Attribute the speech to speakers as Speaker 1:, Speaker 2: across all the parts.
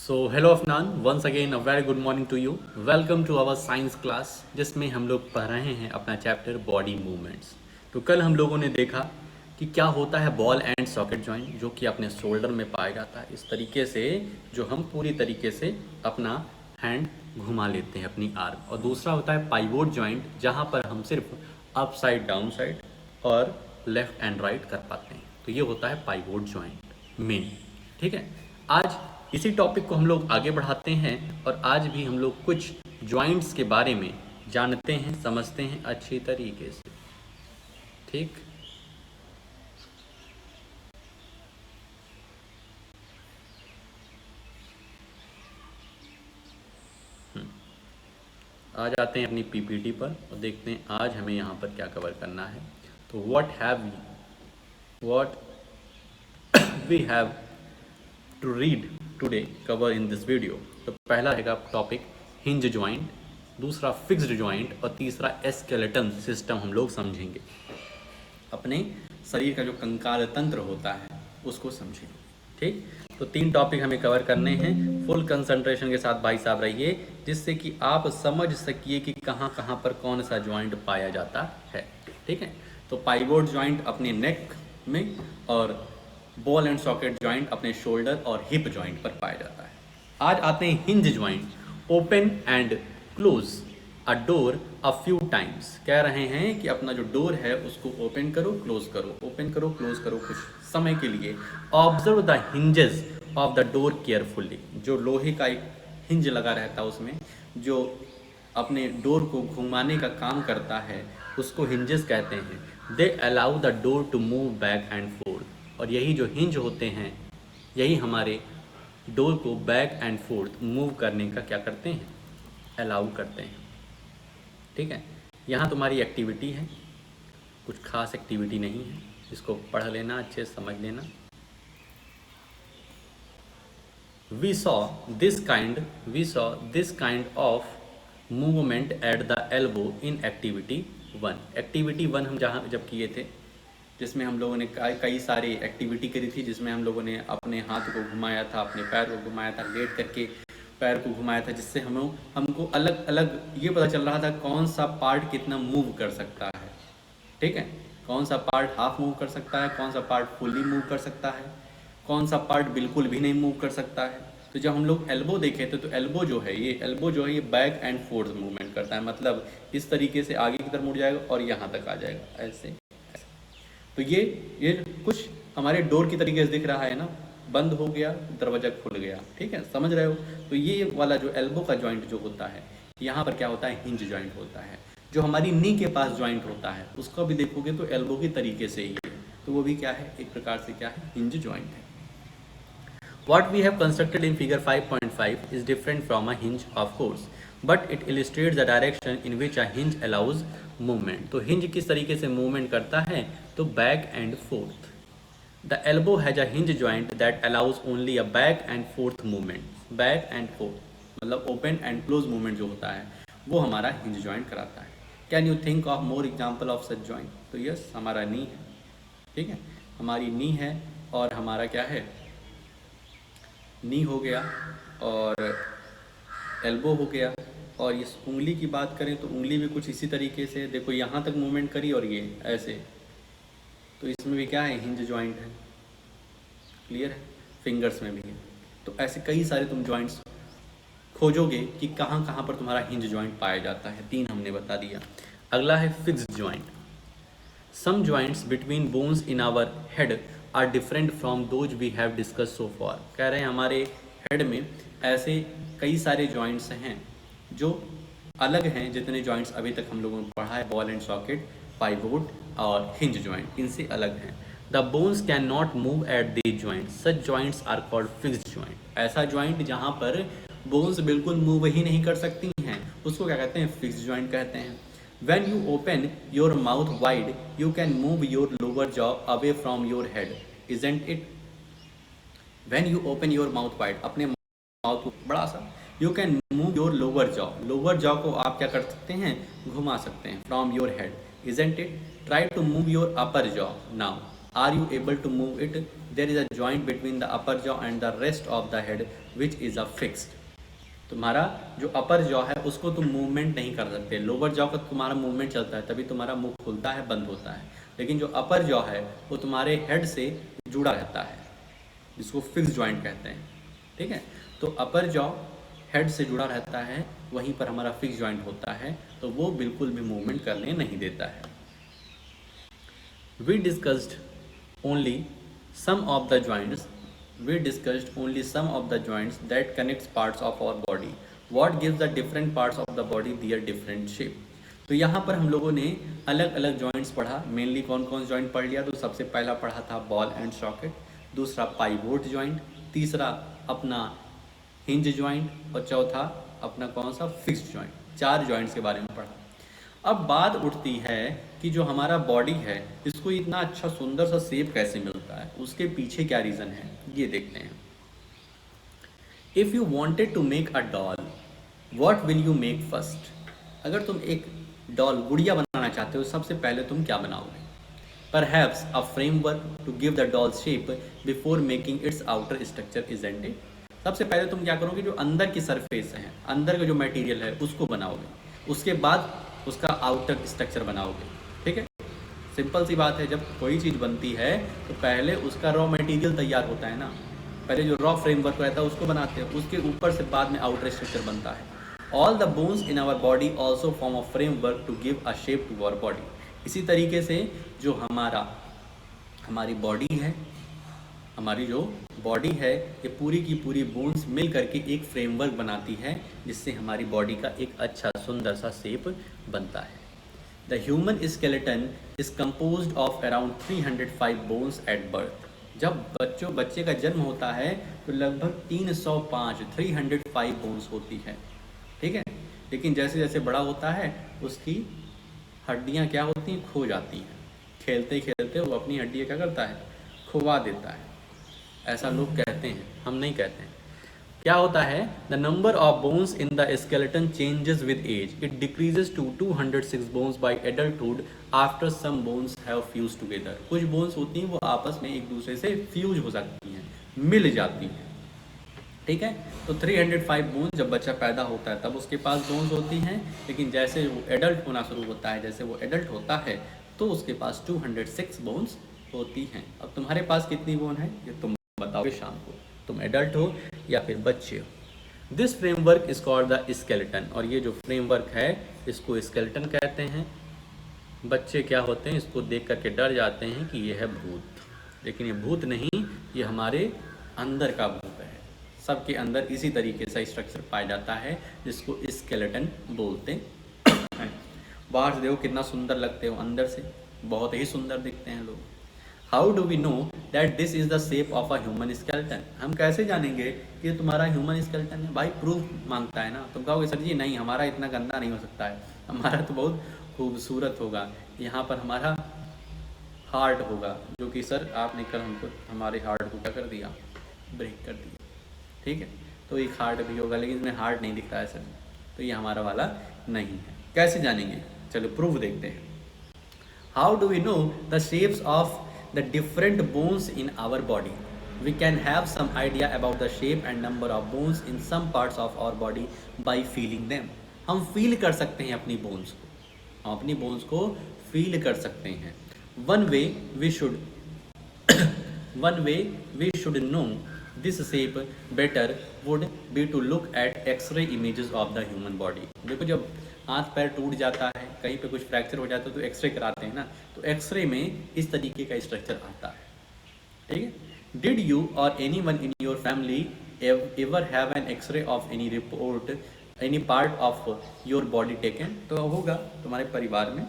Speaker 1: So hello Afnan, once again a very good morning to you. Welcome to our science class, जिसमें हम लोग पढ़ रहे हैं अपना चैप्टर बॉडी मूवमेंट्स। तो कल हम लोगों ने देखा कि क्या होता है बॉल एंड सॉकेट जॉइंट, जो कि अपने शोल्डर में पाया जाता है। इस तरीके से जो हम पूरी तरीके से अपना हैंड घुमा लेते हैं अपनी आर्म। और दूसरा होता है पाइवोट जॉइंट, जहाँ पर हम सिर्फ अप साइड, डाउन साइड और लेफ्ट एंड राइट कर पाते हैं। तो ये होता है पाइवोट जॉइंट मेन। ठीक है, आज इसी टॉपिक को हम लोग आगे बढ़ाते हैं और आज भी हम लोग कुछ जॉइंट्स के बारे में जानते हैं, समझते हैं अच्छी तरीके से। ठीक, आज आते हैं अपनी पीपीटी पर और देखते हैं आज हमें यहाँ पर क्या कवर करना है। तो what we have to read today cover in this video. तो पहला रहेगा टॉपिक हिंज जॉइंट, दूसरा फिक्स्ड जॉइंट और तीसरा स्केलेटन सिस्टम हम लोग समझेंगे। अपने शरीर का जो कंकाल तंत्र होता है उसको समझेंगे। ठीक, तो 3 टॉपिक हमें कवर करने हैं। फुल कंसंट्रेशन के साथ भाई साहब रहिए, जिससे कि आप समझ सकिए कि कहाँ कहाँ पर कौन सा जॉइंट पाया जाता है। ठीक है, तो पाइवोट जॉइंट अपने नेक में और बॉल एंड सॉकेट जॉइंट अपने शोल्डर और हिप जॉइंट पर पाया जाता है। आज आते हैं hinge joint. Open and close a door a few times. कह रहे हैं कि अपना जो डोर है उसको ओपन करो, क्लोज करो, ओपन करो, क्लोज करो कुछ समय के लिए। Observe the hinges of the door carefully. जो लोहे का एक हिंज लगा रहता है उसमें, जो अपने डोर को घुमाने का काम करता है, उसको हिंजेस कहते हैं। They allow the door to move back and forth. और यही जो हिंज होते हैं, यही हमारे डोर को बैक एंड फोर्थ मूव करने का क्या करते हैं, अलाउ करते हैं। ठीक है, यहाँ तुम्हारी एक्टिविटी है, कुछ खास एक्टिविटी नहीं है, इसको पढ़ लेना, अच्छे से समझ लेना। we saw this kind of movement at the elbow in activity 1। Activity 1 हम जब किए थे, जिसमें हम लोगों ने कई सारी एक्टिविटी करी थी, जिसमें हम लोगों ने अपने हाथ को घुमाया था, अपने पैर को घुमाया था, लेट करके पैर को घुमाया था, जिससे हमको अलग अलग ये पता चल रहा था कौन सा पार्ट कितना मूव कर सकता है। ठीक है, कौन सा पार्ट हाफ मूव कर सकता है, कौन सा पार्ट फुल्ली मूव कर सकता है, कौन सा पार्ट बिल्कुल भी नहीं मूव कर सकता है। तो जब हम लोग एल्बो देखे थे, तो एल्बो जो है ये बैक एंड फोर्थ मूवमेंट करता है। मतलब इस तरीके से आगे की तरफ मुड़ जाएगा और यहाँ तक आ जाएगा, ऐसे। तो ये कुछ हमारे डोर की तरीके से दिख रहा है ना, बंद हो गया, दरवाजा खुल गया। ठीक है, समझ रहे हो। तो ये वाला जो एल्बो का जॉइंट जो होता है, यहाँ पर क्या होता है, हिंज जॉइंट होता है। जो हमारी नी के पास जॉइंट होता है, उसको भी देखोगे तो एल्बो की तरीके से ही है, तो वो भी क्या है, एक प्रकार से क्या है, हिंज जॉइंट है। What we have constructed in figure 5.5 is different from a hinge, of course, but it illustrates the direction in which a hinge allows movement। तो hinge किस तरीके से movement करता है, तो back and forth। The elbow has a hinge joint that allows only a back and forth movement। back and forth मतलब open and close movement जो होता है, वो हमारा hinge joint कराता है। Can you think of more example of such joint? तो yes, हमारा नी है। ठीक है, हमारी नी है और हमारा क्या है, नी हो गया और एल्बो हो गया। और इस उंगली की बात करें तो उंगली भी कुछ इसी तरीके से, देखो यहाँ तक मूवमेंट करी और ये ऐसे, तो इसमें भी क्या है, हिंज जॉइंट है। क्लियर है, फिंगर्स में भी है। तो ऐसे कई सारे तुम जॉइंट्स खोजोगे कि कहाँ कहाँ पर तुम्हारा हिंज जॉइंट पाया जाता है। 3 हमने बता दिया। अगला है fixed joint. Some joints between bones in our head are different from those we have discussed so far। कह रहे हैं हमारे हेड में ऐसे कई सारे जॉइंट्स हैं जो अलग हैं, जितने जॉइंट्स अभी तक हम लोगों ने पढ़ा है, बॉल एंड सॉकेट, पाइवोट और हिंज जॉइंट, इनसे अलग हैं। The bones can not move at these joint, such joints are called fixed joint. ऐसा जॉइंट जहाँ पर बोन्स बिल्कुल मूव ही नहीं कर सकती हैं, उसको क्या कहते हैं, फिक्स्ड जॉइंट कहते हैं। When you open your mouth wide, you can move your lower jaw away from your head, isn't it? When you open your mouth wide, अपने माउथ को बड़ा सा, you can move your lower jaw। lower jaw को आप क्या कर सकते हैं, घुमा सकते हैं, from your head, isn't it? Try to move your upper jaw now। Are you able to move it? There is a joint between the upper jaw and the rest of the head which is a fixed. तुम्हारा जो अपर jaw है उसको तुम movement नहीं कर सकते, lower jaw का तुम्हारा मूवमेंट चलता है, तभी तुम्हारा मुंह खुलता है, बंद होता है। लेकिन जो अपर जॉ है वो तुम्हारे हेड से जुड़ा रहता है, जिसको फिक्स जॉइंट कहते हैं। ठीक है, तो अपर जॉ हेड से जुड़ा रहता है, वहीं पर हमारा फिक्स जॉइंट होता है, तो वो बिल्कुल भी मूवमेंट करने नहीं देता है। We discussed only some of the joints. We discussed only some of the joints that connects parts of our body. What gives the different parts of the body their different shape? तो यहाँ पर हम लोगों ने अलग अलग joints पढ़ा। Mainly कौन कौन जॉइंट पढ़ लिया? तो सबसे पहला पढ़ा था बॉल एंड सॉकेट, दूसरा पाइवोट जॉइंट, तीसरा अपना हिंज जॉइंट और चौथा अपना कौन सा? Fixed joint. 4 जॉइंट्स के बारे में पढ़ा। अब बात उठती है कि जो हमारा बॉडी है इसको इतना अच्छा सुंदर सा शेप कैसे मिलता है, उसके पीछे क्या रीज़न है, ये देखते हैं। If you wanted to make a doll, what will you make first? अगर तुम एक डॉल गुड़िया बनाना चाहते हो, सबसे पहले तुम क्या बनाओगे? Perhaps a framework to give the doll shape before making its outer structure, isn't it? सबसे पहले तुम क्या करोगे? जो अंदर की सरफेस है, अंदर का जो मटेरियल है उसको बनाओगे, उसके बाद उसका आउटर स्ट्रक्चर बनाओगे। ठीक है, सिंपल सी बात है। जब कोई चीज़ बनती है तो पहले उसका रॉ मटेरियल तैयार होता है ना, पहले जो रॉ फ्रेमवर्क रहता है उसको बनाते हैं, उसके ऊपर से बाद में आउटर स्ट्रक्चर बनता है। All the bones in our body also form a framework to give a shape to our body. इसी तरीके से जो हमारी बॉडी है, हमारी जो बॉडी है, ये पूरी की पूरी बोन्स मिल करके एक फ्रेमवर्क बनाती है, जिससे हमारी बॉडी का एक अच्छा सुंदर सा शेप बनता है। The human skeleton is composed of around 305 bones at birth. जब बच्चे का जन्म होता है तो लगभग 305 बोन्स होती है। ठीक है, लेकिन जैसे जैसे बड़ा होता है उसकी हड्डियाँ क्या होती हैं? खो जाती हैं। खेलते खेलते वो अपनी हड्डियाँ क्या करता है? खुवा देता है। ऐसा लोग कहते हैं, हम नहीं कहते हैं। क्या होता है? The number of bones in the skeleton changes with age. It decreases to 206 bones by adulthood after some bones have fuse together. कुछ बोन्स होती हैं वो आपस में एक दूसरे से फ्यूज हो सकती हैं, मिल जाती हैं। ठीक है, तो 305 बोन्स जब बच्चा पैदा होता है तब उसके पास बोन्स होती हैं, लेकिन जैसे वो एडल्ट होना शुरू होता है, जैसे वो एडल्ट होता है तो उसके पास 206 बोन्स होती हैं। अब तुम्हारे पास कितनी बोन है ये तुम बताओगे शाम को, तुम एडल्ट हो या फिर बच्चे हो। This framework is called the skeleton. और ये जो फ्रेमवर्क है इसको स्केलेटन कहते हैं। बच्चे क्या होते हैं? इसको देख करके डर जाते हैं कि ये है भूत, लेकिन ये भूत नहीं, ये हमारे अंदर का भूत है। सबके अंदर इसी तरीके से स्ट्रक्चर पाया जाता है, जिसको स्केलेटन बोलते हैं। बाहर से देखो कितना सुंदर लगते हो, अंदर से बहुत ही सुंदर दिखते हैं लोग। How do we know that this is the shape of a human skeleton? हम कैसे जानेंगे कि तुम्हारा ह्यूमन स्केलेटन है? भाई प्रूफ मांगता है ना। तुम कहोगे सर जी नहीं, हमारा इतना गंदा नहीं हो सकता है, हमारा तो बहुत खूबसूरत होगा। यहाँ पर हमारा हार्ट होगा, जो कि सर आपने कल हमको हमारे हार्ट को क्या कर दिया? ब्रेक कर दिया। ठीक है, तो एक हार्ट भी होगा, लेकिन इसमें हार्ट नहीं दिख रहा है सर, तो ये हमारा वाला नहीं है। कैसे जानेंगे? चलो प्रूफ देखते हैं। How do we know the shapes of the different bones in our body? We can have some idea about the shape and number of bones in some parts of our body by feeling them. हम feel कर सकते हैं अपनी bones को, हम अपनी bones को feel कर सकते हैं। One way we should know this shape better would be to look at X-ray images of the human body. देखो जब हाथ पैर टूट जाता है, कहीं पे कुछ फ्रैक्चर हो जाता है तो एक्सरे कराते हैं ना, तो एक्सरे में इस तरीके का स्ट्रक्चर आता है। ठीक है, did you or anyone in your family ever have an x-ray of any report any part of your body taken? तो होगा तुम्हारे परिवार में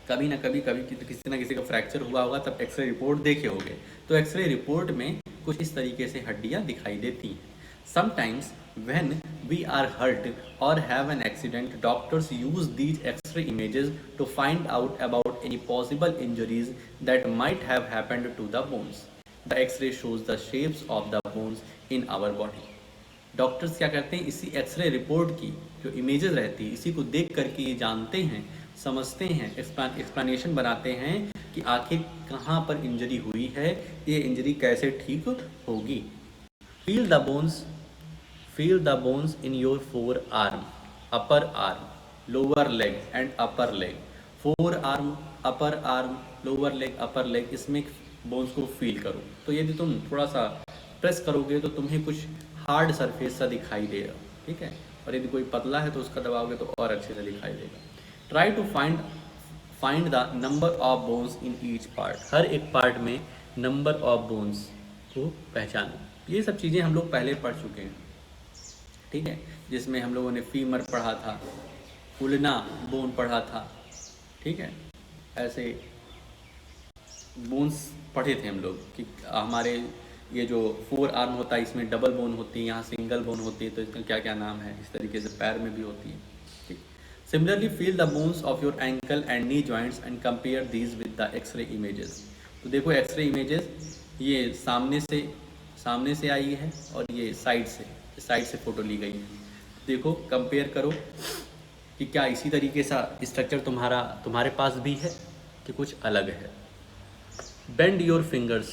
Speaker 1: कभी ना कभी किसी ना किसी का फ्रैक्चर हुआ होगा, तब एक्सरे रिपोर्ट देखे होंगे। तो एक्सरे रिपोर्ट में कुछ इस तरीके से हड्डियाँ दिखाई देती हैं। Sometimes when we are hurt or have an accident, doctors use these X-ray images to find out about any possible injuries that might have happened to the bones. The X-ray shows the shapes of the bones in our body. Doctors क्या करते हैं? इसी x ray report की जो images रहती है, इसी को देख करके ये जानते हैं, समझते हैं, एक्सप्लेनेशन बनाते हैं कि कि आखिर कहाँ पर इंजरी हुई है, ये इंजरी कैसे ठीक होगी। Feel the bones, feel the bones in your four arm, upper arm, lower leg and upper leg. Four arm, upper arm, lower leg, upper leg, इसमें बोन्स को फील करो। तो यदि तुम थोड़ा सा प्रेस करोगे तो तुम्हें कुछ हार्ड सरफेस सा दिखाई देगा, ठीक है। और यदि कोई पतला है तो उसका दबाओगे तो और अच्छे से दिखाई देगा। Try to find the number of bones in each part. हर एक पार्ट में नंबर ऑफ बोन्स को पहचानो। ये सब चीज़ें हम लोग पहले पढ़ चुके हैं, ठीक है। जिसमें हम लोगों ने फीमर पढ़ा था, उलना बोन पढ़ा था, ठीक है। ऐसे बोन्स पढ़े थे हम लोग कि हमारे ये जो फोर आर्म होता है इसमें डबल बोन होती है, यहाँ सिंगल बोन होती है, तो इसका क्या क्या नाम है। इस तरीके से पैर में भी होती है, ठीक। Similarly feel the bones of your ankle and knee joints and compare these with the x-ray images. तो देखो एक्सरे इमेजेस ये सामने से आई है और ये साइड से फ़ोटो ली गई है। देखो कंपेयर करो कि क्या इसी तरीके सा स्ट्रक्चर तुम्हारे पास भी है कि कुछ अलग है। Bend your fingers,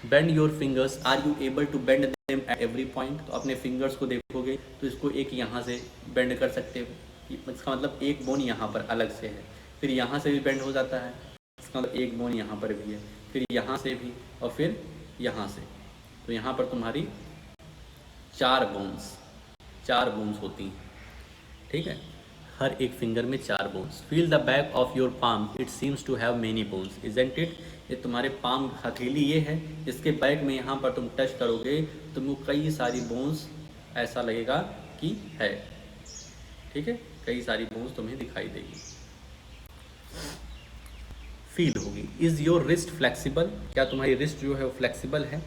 Speaker 1: bend your fingers, are you able to bend them at every point. तो अपने फिंगर्स को देखोगे तो इसको एक यहाँ से बेंड कर सकते हो। इसका मतलब एक बोन यहाँ पर अलग से है, फिर यहाँ से भी बेंड हो जाता है, इसका मतलब एक बोन यहाँ पर भी है, फिर यहाँ से भी और फिर यहाँ से। तो यहाँ पर तुम्हारी चार बोन्स होती हैं, ठीक है। हर एक फिंगर में चार bones. Feel the back of your palm, it seems to have many bones, isn't it. ये तुम्हारे पाम हथेली ये है, इसके बैक में यहाँ पर तुम टच करोगे तुमको कई सारी बोन्स ऐसा लगेगा कि है, ठीक है। कई सारी बोन्स तुम्हें दिखाई देगी, फील होगी। इज़ योर रिस्ट फ्लेक्सिबल, क्या तुम्हारी रिस्ट जो है वो फ्लेक्सिबल है।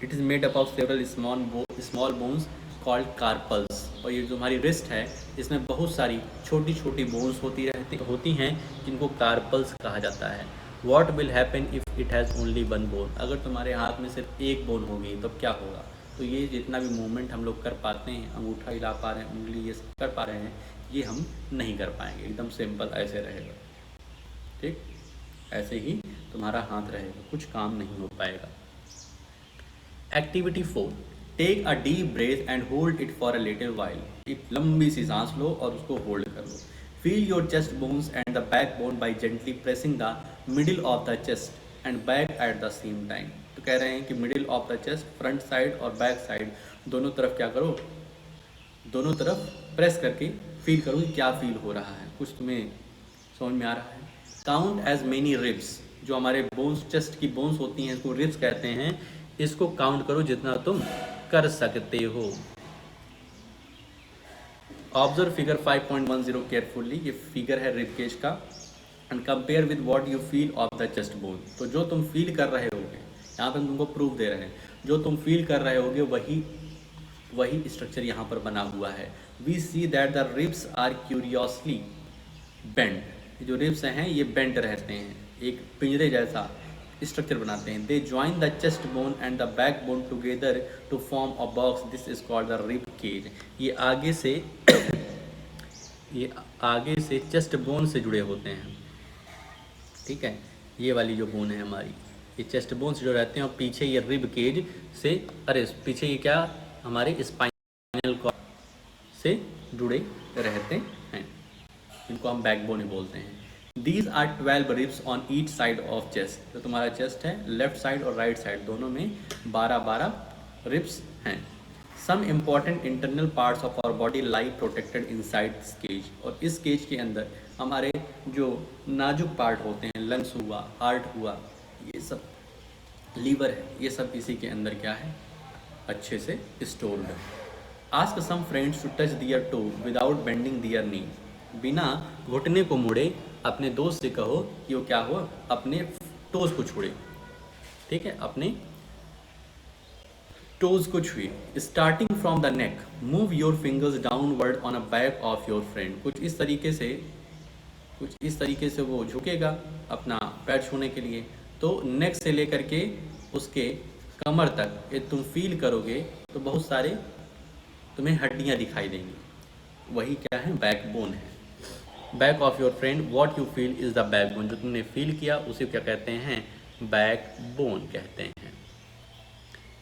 Speaker 1: It is made up of several small bones called carpals. और ये जो हमारी रिस्ट है इसमें बहुत सारी छोटी छोटी बोन्स होती हैं जिनको कार्पल्स कहा जाता है। What will happen if it has only one bone, अगर तुम्हारे हाथ में सिर्फ एक बोन होगी तब क्या होगा। तो ये जितना भी मूवमेंट हम लोग कर पाते हैं, अंगूठा हिला पा रहे हैं, उंगली ये सब कर पा रहे हैं, ये हम नहीं कर पाएंगे। एकदम सिंपल ऐसे रहेगा, ठीक। ऐसे ही तुम्हारा हाथ रहेगा, कुछ काम नहीं हो पाएगा। Activity 4, take a deep breath and hold it for a little while. एक लंबी सी सांस लो और उसको होल्ड कर लो। Feel your chest bones and the back bone by gently pressing the middle of the chest and back at the same time. तो कह रहे हैं कि middle of the chest, front side और बैक साइड दोनों तरफ क्या करो, दोनों तरफ प्रेस करके फील करो कि क्या फील हो रहा है। कुछ तुम्हें समझ में आ रहा है। काउंट एज मेनी रिब्स, जो हमारे बोन्स, चेस्ट की बोन्स होती हैं इसको रिब्स कहते हैं। इसको काउंट करो जितना तुम कर सकते हो। ऑब्जर्व फिगर 5.10 केयरफुली, ये फिगर है रिब केज का। And compare with what you feel of the chest bone. तो जो तुम फील कर रहे होगे, यहाँ पे हम तुमको प्रूफ दे रहे हैं, जो तुम फील कर रहे होगे वही स्ट्रक्चर यहाँ पर बना हुआ है। We see that the ribs are curiously bend. जो रिब्स हैं ये बेंड रहते हैं, एक पिंजरे जैसा स्ट्रक्चर बनाते हैं। They join the chest bone and the back bone together to form a box, this is called the rib cage. ये आगे से चेस्ट बोन से जुड़े होते हैं, ठीक है। ये वाली जो बोन है हमारी, ये चेस्ट बोन से जो रहते हैं, और पीछे ये रिब केज से, पीछे ये क्या, हमारे स्पाइनल कॉर्ड से जुड़े रहते हैं, इनको हम बैकबोन ही बोलते हैं। These are 12 ribs on each side of chest। तो तुम्हारा चेस्ट है, लेफ्ट साइड और राइट साइड दोनों में 12-12 रिब्स हैं। Some important internal parts of our body lie protected inside this cage। और इस केज के अंदर हमारे जो नाजुक पार्ट होते हैं, लंग्स हुआ, हार्ट हुआ, ये सब, लीवर है, ये सब इसी के अंदर क्या है, अच्छे से स्टोर्ड है। Ask some friends to touch their toe without bending their knee। बिना घुटने को मुड़े अपने दोस्त से कहो कि वो क्या हो, अपने टोज को छुए, ठीक है, अपने टोज को छुए। Starting from the neck, move your fingers downward on a back of your friend. कुछ इस तरीके से वो झुकेगा अपना पैर छूने के लिए। तो नेक से लेकर के उसके कमर तक ये तुम फील करोगे तो बहुत सारे तुम्हें हड्डियां दिखाई देंगी, वही क्या है, बैकबोन है। Back of your friend what you feel is the backbone, जो तुमने फील किया उसे क्या कहते हैं, बैकबोन कहते हैं।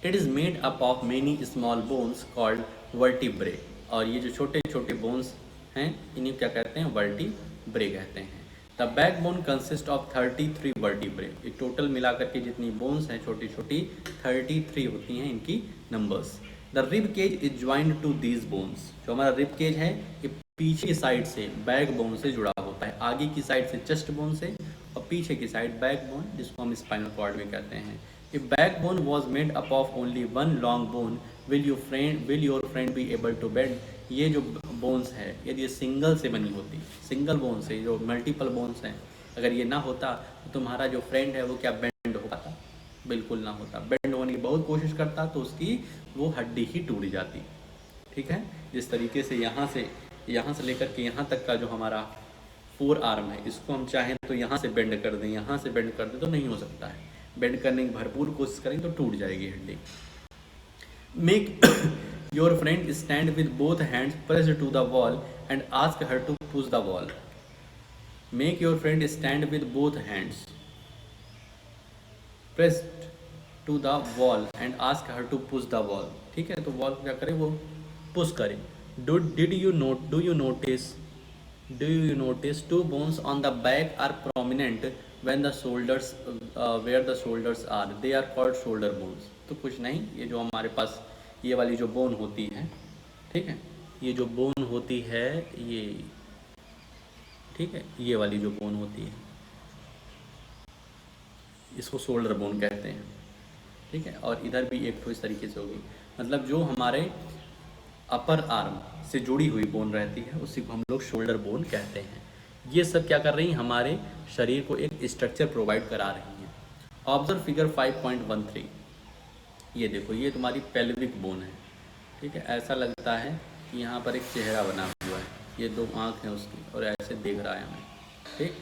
Speaker 1: It is made up of many small bones called vertebrae, और ये जो छोटे छोटे बोन्स हैं इन्हें क्या कहते हैं, वर्टिब्रे कहते हैं। The backbone consist of 33 vertebrae, ये टोटल मिलाकर के जितनी बोन्स हैं छोटी छोटी 33 होती हैं इनकी numbers. The rib cage is joined to these bones, जो हमारा रिब केज है ये पीछे की साइड से बैक बोन से जुड़ा होता है, आगे की साइड से चेस्ट बोन से और पीछे की साइड बैक बोन, जिसको हम स्पाइनल कॉर्ड भी कहते हैं। If backbone was made up of only one long bone, will your friend be able to bend? ये जो बोन्स है यदि ये सिंगल से बनी होती, सिंगल बोन से, जो मल्टीपल बोन्स हैं, अगर ये ना होता तो तुम्हारा जो फ्रेंड है वो क्या बेंड हो पाता, बिल्कुल ना होता। बेंड होने की बहुत कोशिश करता तो उसकी वो हड्डी ही टूट जाती। ठीक है, जिस तरीके से यहाँ से लेकर के यहाँ तक का जो हमारा 4 आर्म है, इसको हम चाहें तो यहाँ से बेंड कर दें, यहाँ से बेंड कर दें तो नहीं हो सकता है। बेंड करने की भरपूर कोशिश करेंगे तो टूट जाएगी हड्डी। Make your friend stand with both hands pressed to the wall and ask her to push the wall. Make your friend stand with both hands pressed to the wall and ask her to push the wall. ठीक है, तो wall क्या करे, वो push करे। Do you notice two bones on the back are prominent when the shoulders where the shoulders are, they are called shoulder bones। तो कुछ नहीं, ये जो हमारे पास ये वाली जो बोन होती है, ठीक है, ये जो बोन होती है ये, ठीक है, ये वाली जो बोन होती है इसको शोल्डर बोन कहते हैं। ठीक है, और इधर भी एक तो इस तरीके से होगी, मतलब जो हमारे अपर आर्म से जुड़ी हुई बोन रहती है उसी को हम लोग शोल्डर बोन कहते हैं। ये सब क्या कर रही हैं, हमारे शरीर को एक स्ट्रक्चर प्रोवाइड करा रही हैं। ऑब्जर्व फिगर 5.13, ये देखो, ये तुम्हारी पेल्विक बोन है। ठीक है, ऐसा लगता है कि यहाँ पर एक चेहरा बना हुआ है, ये 2 आँख हैं उसकी और ऐसे देख रहा है हमें। ठीक,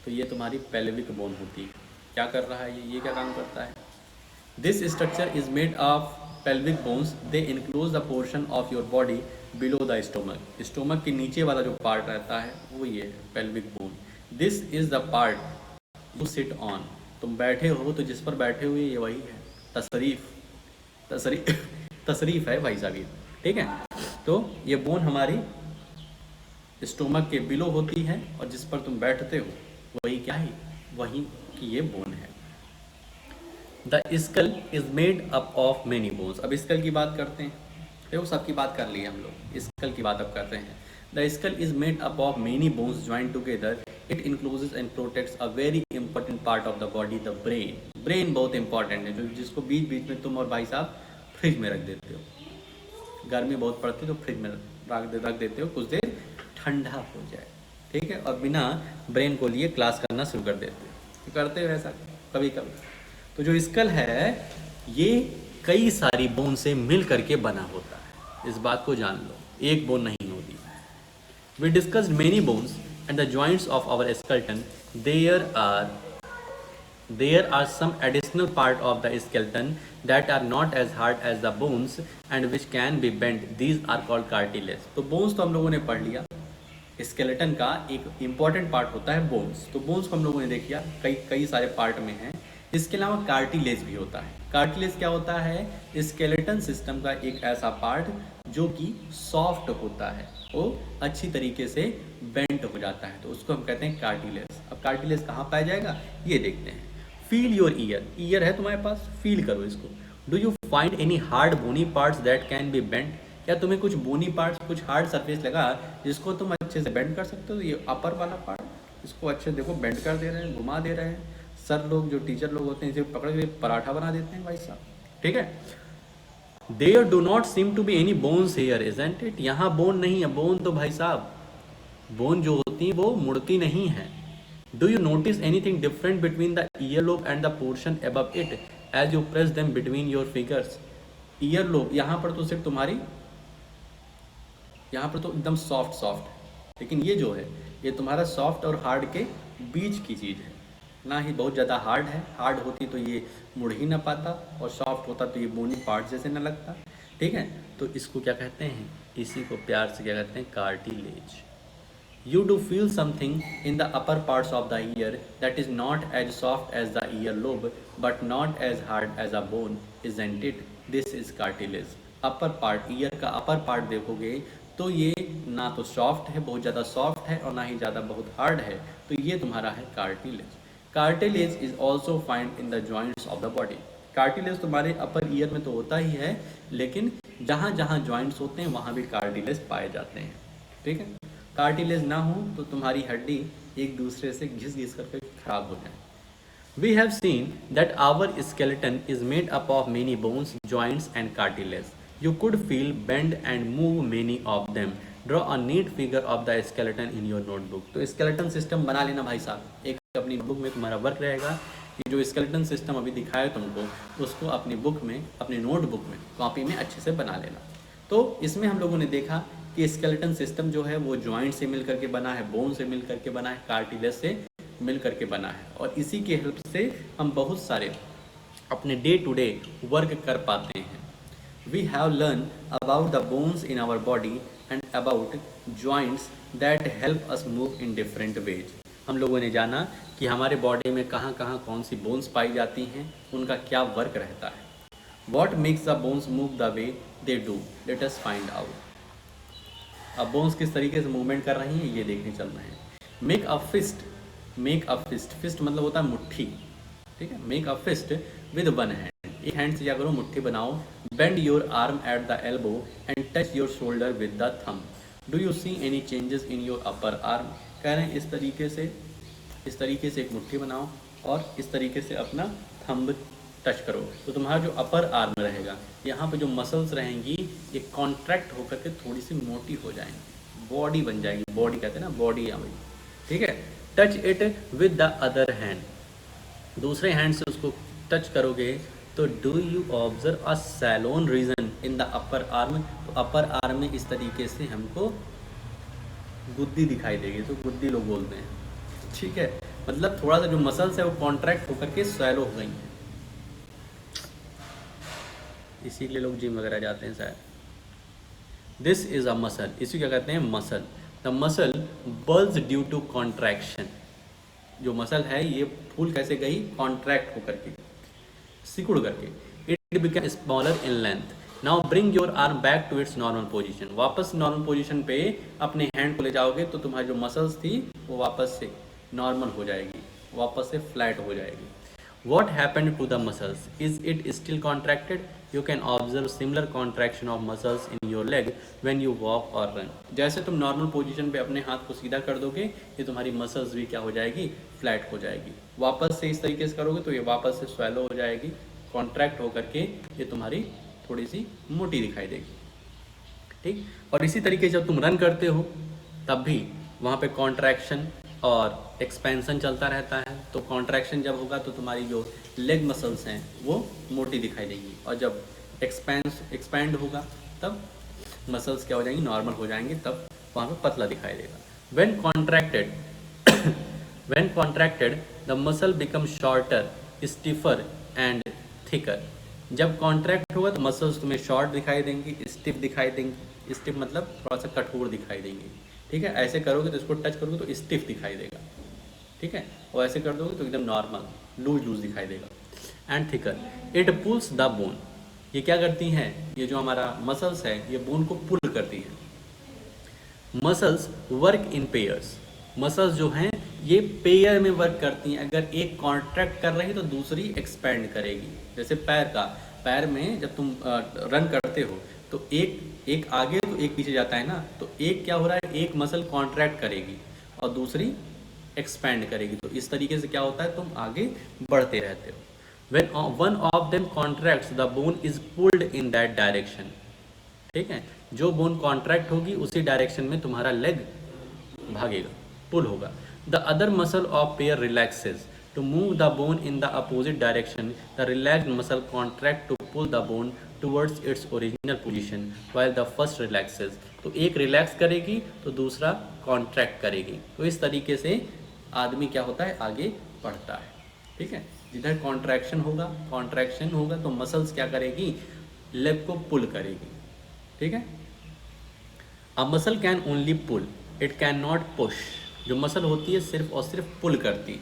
Speaker 1: तो ये तुम्हारी पेल्विक बोन होती है। क्या कर रहा है ये क्या काम करता है। This structure is made of pelvic bones, they enclose the portion of your body below the stomach। Stomach के नीचे वाला जो पार्ट रहता है वो ये है pelvic bone। This is the part you sit on, तुम बैठे हो तो जिस पर बैठे हुए ये वही है, तशरीफ है भाई साहब ये। ठीक है, तो ये बोन हमारी स्टोमक के बिलो होती है और जिस पर तुम बैठते हो वही क्या है, वही की ये बोन है। The skull is made up of many bones. अब स्कल की बात करते हैं, देखो सबकी बात कर ली हम लोग, स्कल की बात अब करते हैं। The skull is made up of many bones joint together, it encloses and protects a very important part of the body, the brain. Brain बहुत इंपॉर्टेंट है, जो जिसको बीच बीच में तुम और भाई साहब फ्रिज में रख देते हो, गर्मी बहुत पड़ती है तो फ्रिज में रख देते हो, कुछ देर ठंडा हो जाए। ठीक है, और बिना ब्रेन को लिए क्लास करना शुरू कर देते हो, तो करते हो ऐसा कभी कभी। तो जो स्कल है ये कई सारी बोन से मिल करके बना होता है, इस बात को जान लो, एक बोन नहीं होती। We discussed many bones and the joints of our skeleton, there are some additional part of the skeleton that are not as hard as the bones and which can be bent, these are called cartilage. तो bones तो हम लोगों ने पढ़ लिया, skeleton का एक important part होता है बोन्स, तो बोन्स को हम लोगों ने देख लिया, कई सारे पार्ट में हैं। इसके अलावा कार्टिलेज भी होता है। कार्टिलेज क्या होता है, स्केलेटन सिस्टम का एक ऐसा पार्ट जो कि सॉफ्ट होता है, वो अच्छी तरीके से बेंट हो जाता है, तो उसको हम कहते हैं कार्टिलेज। अब कार्टिलेज कहाँ पाया जाएगा ये देखते हैं। फील योर ईयर है तुम्हारे पास, फील करो इसको। Do you find any hard bony parts that can be bent, क्या तुम्हें कुछ बोनी पार्ट्स, कुछ हार्ड सरफेस लगा जिसको तुम अच्छे से बेंड कर सकते हो। ये अपर वाला पार्ट, इसको अच्छे देखो बेंड कर दे रहे हैं, घुमा दे रहे हैं। सर लोग जो टीचर लोग होते हैं इसे पकड़ के पराठा बना देते हैं भाई साहब। ठीक है, there do not seem to be any bones here isn't it, यहाँ बोन नहीं है। बोन तो भाई साहब, बोन जो होती है वो मुड़ती नहीं है। Do you notice anything different between the ear lobe and the portion above it as you press them between your fingers. Ear lobe यहाँ पर तो सिर्फ तुम्हारी, यहाँ पर तो एकदम सॉफ्ट, लेकिन ये जो है ये तुम्हारा सॉफ्ट और हार्ड के बीच की चीज़ है, ना ही बहुत ज़्यादा हार्ड है। हार्ड होती तो ये मुड़ ही ना पाता, और सॉफ्ट होता तो ये बोनी पार्ट जैसे ना लगता। ठीक है, तो इसको क्या कहते हैं, इसी को प्यार से क्या कहते हैं, cartilage. You do feel something in the upper parts of the ear that is not as soft as the earlobe, but not as hard as a bone, isn't it? This is cartilage. Upper part, year का upper part देखोगे तो ये ना तो soft है, बहुत ज़्यादा soft है, और ना ही ज़्यादा बहुत हार्ड है, तो ये तुम्हारा है cartilage. Cartilage is also find in the joints of the body. Cartilage तुम्हारे अपर ईयर में तो होता ही है, लेकिन जहाँ जहाँ जॉइंट्स होते हैं वहाँ भी कार्टिलेज पाए जाते हैं। ठीक है, कार्टिलेज ना हो तो तुम्हारी हड्डी एक दूसरे से घिस घिस करके खराब हो जाए। We have seen that our skeleton is made up of many bones, joints and cartilage. You could feel, bend and move many of them. Draw a neat figure of the skeleton in your notebook. तो skeleton system बना लेना भाई साहब, एक अपनी book में तुम्हारा work रहेगा। ये जो skeleton system अभी दिखाया तुमको, उसको अपनी बुक में, अपनी नोटबुक में, कॉपी में अच्छे से बना लेना। तो इसमें हम लोगों ने देखा कि स्केलेटन सिस्टम जो है वो जॉइंट से मिल करके बना है, बोन से मिल करके बना है, कार्टिलेज से मिल करके बना है, और इसी के हेल्प से हम बहुत सारे अपने डे टू डे वर्क कर पाते हैं। We have learn about the bones in our body and about joints that help us move in different ways. हम लोगों ने जाना कि हमारे बॉडी में कहाँ कहाँ कौन सी बोन्स पाई जाती हैं, उनका क्या वर्क रहता है। What makes the bones move the way they do, let us find out. अब बोन्स किस तरीके से मूवमेंट कर रही हैं ये देखने चल रहे हैं। Make a fist, make a fist, fist मतलब होता है मुट्ठी। ठीक है, make a fist with one hand, एक हैंड से क्या करो मुट्ठी बनाओ। Bend your arm at the elbow and touch your shoulder with the thumb. Do you see any changes in your upper arm. कह रहे हैं इस तरीके से एक मुट्ठी बनाओ और इस तरीके से अपना थंब टच करो, तो तुम्हारा जो अपर आर्म रहेगा, यहाँ पे जो मसल्स रहेंगी ये कॉन्ट्रैक्ट होकर के थोड़ी सी मोटी हो जाएंगी, बॉडी बन जाएगी। बॉडी कहते हैं ना, बॉडी आ गई। ठीक है, touch it with the other hand, दूसरे हैंड से उसको टच करोगे तो do you observe a swollen region in the upper arm. तो अपर आर्म में इस तरीके से हमको गुद्दी दिखाई देगी, तो गुद्दी लोग बोलते हैं। ठीक है, मतलब थोड़ा सा जो मसल्स है वो कॉन्ट्रैक्ट होकर के सैलो हो गई हैं, इसीलिए लोग जिम वगैरह जाते हैं शायद। दिस इज अ मसल, इसी क्या कहते हैं muscle. The muscle bulge due to contraction, जो मसल है ये फूल कैसे गई, कॉन्ट्रैक्ट होकर के, सिकुड़ करके। It become smaller in length. Now bring your arm back to its normal position. वापस नॉर्मल पोजीशन पे अपने हैंड को ले जाओगे तो तुम्हारी जो मसल्स थी वो वापस से नॉर्मल हो जाएगी, वापस से फ्लैट हो जाएगी। What happened to the muscles? Is it still contracted? You can observe similar contraction of muscles in your leg when you walk or run. जैसे तुम नॉर्मल पोजीशन पे अपने हाथ को सीधा कर दोगे, ये तुम्हारी मसल्स भी क्या हो जाएगी, फ्लैट हो जाएगी। वापस से इस तरीके से करोगे तो ये वापस से स्वेलो हो जाएगी, कॉन्ट्रैक्ट होकर के ये तुम्हारी थोड़ी सी मोटी दिखाई देगी। ठीक, और इसी तरीके से जब तुम रन करते हो तब भी वहाँ पे कॉन्ट्रैक्शन और एक्सपेंशन चलता रहता है। तो कॉन्ट्रैक्शन जब होगा तो तुम्हारी जो लेग मसल्स हैं वो मोटी दिखाई देंगी, और जब एक्सपैंड होगा तब मसल्स क्या हो जाएंगी, नॉर्मल हो जाएंगे, तब वहाँ पे पतला दिखाई देगा। When contracted the muscle become shorter, stiffer and thicker. जब कॉन्ट्रैक्ट होगा तो मसल्स तुम्हें शॉर्ट दिखाई देंगी, स्टिफ दिखाई देंगी। स्टिफ मतलब थोड़ा सा कठोर दिखाई देंगी। ठीक है, ऐसे करोगे तो इसको टच करोगे तो स्टिफ दिखाई देगा। ठीक है, और ऐसे कर दोगे तो एकदम नॉर्मल लूज दिखाई देगा। And thicker, it pulls the bone. ये क्या करती हैं, ये जो हमारा मसल्स है ये बोन को पुल करती है। Muscles work in pairs, muscles जो हैं ये पेयर में वर्क करती हैं। अगर एक कॉन्ट्रैक्ट कर रही तो दूसरी एक्सपेंड करेगी। जैसे पैर में जब तुम रन करते हो तो एक आगे तो एक पीछे जाता है ना, तो एक क्या हो रहा है, एक मसल कॉन्ट्रैक्ट करेगी और दूसरी एक्सपैंड करेगी। तो इस तरीके से क्या होता है, तुम आगे बढ़ते रहते हो। When one of them contracts, the bone is pulled in that direction. ठीक है, जो बोन कॉन्ट्रैक्ट होगी उसी डायरेक्शन में तुम्हारा लेग भागेगा, पुल होगा। The other muscle of pair relaxes to move the bone in the opposite direction. The relaxed muscle contract to pull the bone towards its original position while the first relaxes. तो एक relax करेगी तो दूसरा contract करेगी। तो इस तरीके से आदमी क्या होता है, आगे बढ़ता है। ठीक है, जिधर कॉन्ट्रैक्शन होगा तो मसल्स क्या करेगी, लेग को पुल करेगी। ठीक है, a muscle can only pull it can not push. जो मसल होती है सिर्फ और सिर्फ पुल करती है,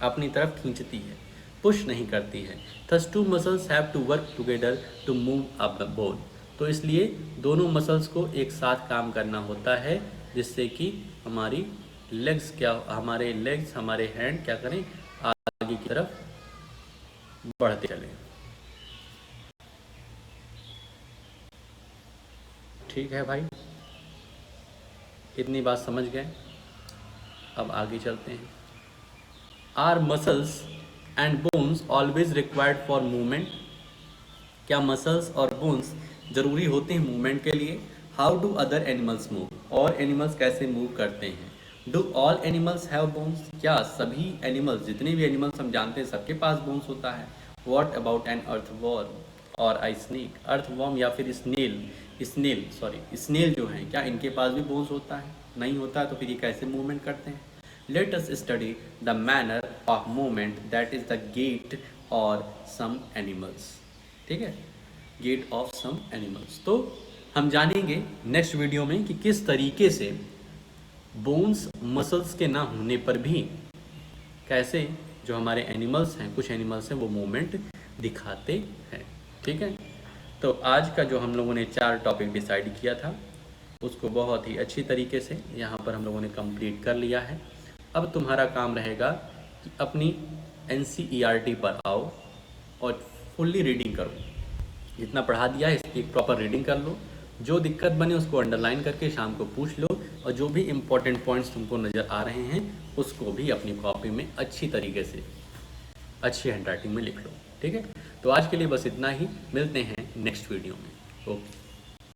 Speaker 1: अपनी तरफ खींचती है, पुश नहीं करती है। Thus two muscles have to work together to move up the bone. तो इसलिए दोनों मसल्स को एक साथ काम करना होता है, जिससे कि हमारे लेग्स हमारे हैंड क्या करें, आगे की तरफ बढ़ते चलें। ठीक है भाई, इतनी बात समझ गए। अब आगे चलते हैं। Our muscles and bones always required for movement. क्या मसल्स और बोन्स जरूरी होते हैं मूवमेंट के लिए? How do other animals move? और एनिमल्स कैसे मूव करते हैं? Do all animals have bones? क्या सभी एनिमल्स, जितने भी एनिमल्स हम जानते हैं, सबके पास बोन्स होता है? व्हाट अबाउट एन अर्थवॉर्म और आई स्नेक? अर्थवॉर्म या फिर स्नेल जो है, क्या इनके पास भी बोन्स होता है? नहीं होता है, तो फिर ये कैसे मूवमेंट करते हैं? Let us study the manner of movement that is the gait और सम एनिमल्स। ठीक है, गेट ऑफ सम एनिमल्स। तो हम जानेंगे नेक्स्ट वीडियो में कि किस तरीके से बोन्स मसल्स के ना होने पर भी कैसे जो हमारे एनिमल्स हैं, कुछ एनिमल्स हैं, वो मूवमेंट दिखाते हैं। ठीक है, तो आज का जो हम लोगों ने 4 टॉपिक डिसाइड किया था, उसको बहुत ही अच्छी तरीके से यहाँ पर हम लोगों ने कंप्लीट कर लिया है। अब तुम्हारा काम रहेगा कि अपनी NCERT पर आओ और फुल्ली रीडिंग करो। जितना पढ़ा दिया है इसकी एक प्रॉपर रीडिंग कर लो, जो दिक्कत बने उसको अंडरलाइन करके शाम को पूछ लो, और जो भी इम्पोर्टेंट पॉइंट्स तुमको नज़र आ रहे हैं उसको भी अपनी कॉपी में अच्छी तरीके से अच्छी हैंडराइटिंग में लिख लो। ठीक है, तो आज के लिए बस इतना ही, मिलते हैं नेक्स्ट वीडियो में। ओके।